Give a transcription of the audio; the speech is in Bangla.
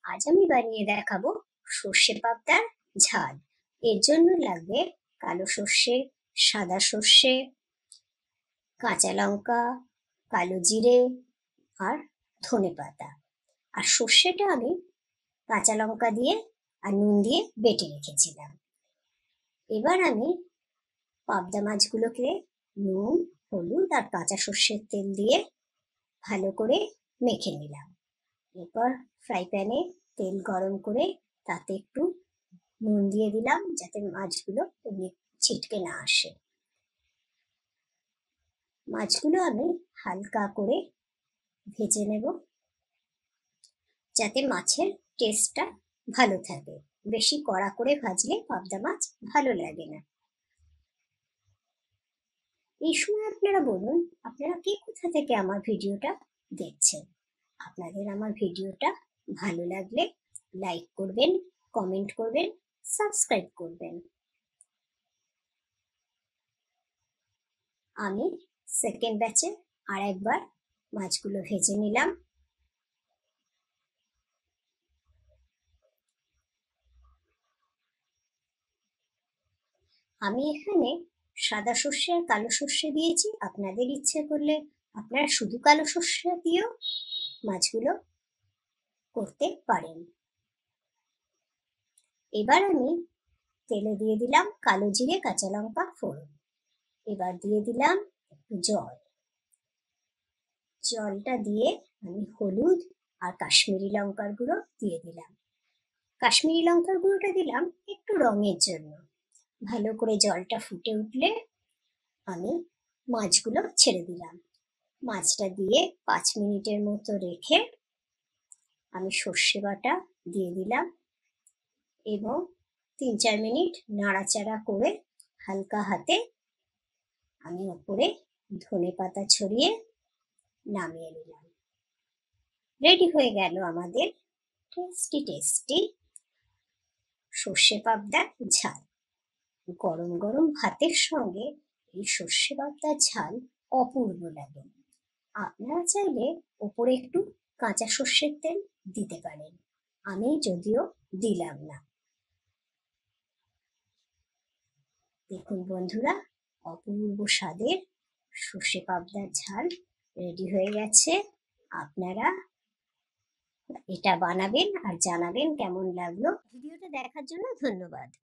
আজ আমি বানিয়ে দেখাবো সর্ষে পাবদার ঝাল। এর জন্য লাগবে কালো সর্ষে, সাদা সর্ষে, কাঁচা লঙ্কা, কালো জিরে আর ধনেপাতা। আর সর্ষেটা আমি কাঁচা লঙ্কা দিয়ে আর নুন দিয়ে বেটে রেখেছিলাম। এবার আমি পাবদা মাছগুলোকে নুন, হলুদ আর কাঁচা সর্ষের তেল দিয়ে ভালো করে মেখে নিলাম। এরপর ফ্রাই প্যানে তেল গরম করে তাতে একটু নুন দিয়ে দিলাম যাতে মাছগুলো এমনি ছিটকে না আসে। মাছগুলো আমি হালকা করে ভেজে নেব যাতে মাছের টেস্টটা ভালো থাকে। বেশি কড়া করে ভাজলে পাবদা মাছ ভালো লাগে না। এই সময় আপনারা বলুন, আপনারা কে কোথা থেকে আমার ভিডিওটা দেখছেন। আপনাদের আমার ভিডিওটা ভালো লাগলে লাইক করবেন, কমেন্ট করবেন, সাবস্ক্রাইব করবেন। আমি সেকেন্ড ব্যাচে আর একবার মাছগুলো ভেজে নিলাম। আমি এখানে সাদা সর্ষে আর কালো সর্ষে দিয়েছি। আপনাদের ইচ্ছে করলে আপনারা শুধু কালো সর্ষে দিয়েও মাছগুলো করতে পারেন। এবার আমি তেলে দিয়ে দিলাম কালো জিরে, কাঁচা লঙ্কা ফোড়ন। এবার দিয়ে দিলাম একটু জল। জলটা দিয়ে আমি হলুদ আর কাশ্মীরি লঙ্কার গুঁড়ো দিয়ে দিলাম। কাশ্মীরি লঙ্কার গুঁড়োটা দিলাম একটু রঙের জন্য। ভালো করে জলটা ফুটে উঠলে আমি মাছগুলো ছেড়ে দিলাম। মাছটা দিয়ে 5 মিনিটের মতো রেখে আমি সর্ষে বাটা দিয়ে দিলাম এবং 3-4 মিনিট নাড়াচাড়া করে হালকা হাতে আমি ওপরে ধনেপাতা ছড়িয়ে নামিয়ে নিলাম। রেডি হয়ে গেল আমাদের টেস্টি সর্ষে পাবদার ঝাল। গরম গরম ভাতের সঙ্গে এই সর্ষে পাবদার ঝাল অপূর্ব লাগে। আপনারা চাইলে ওপরে একটু কাঁচা সর্ষের তেল দিতে পারেন, আমি যদিও দিলাম না। দেখুন বন্ধুরা, অপূর্ব স্বাদের সর্ষে পাবদার ঝাল রেডি হয়ে গেছে। আপনারা এটা বানাবেন আর জানাবেন কেমন লাগলো। ভিডিওটা দেখার জন্য ধন্যবাদ।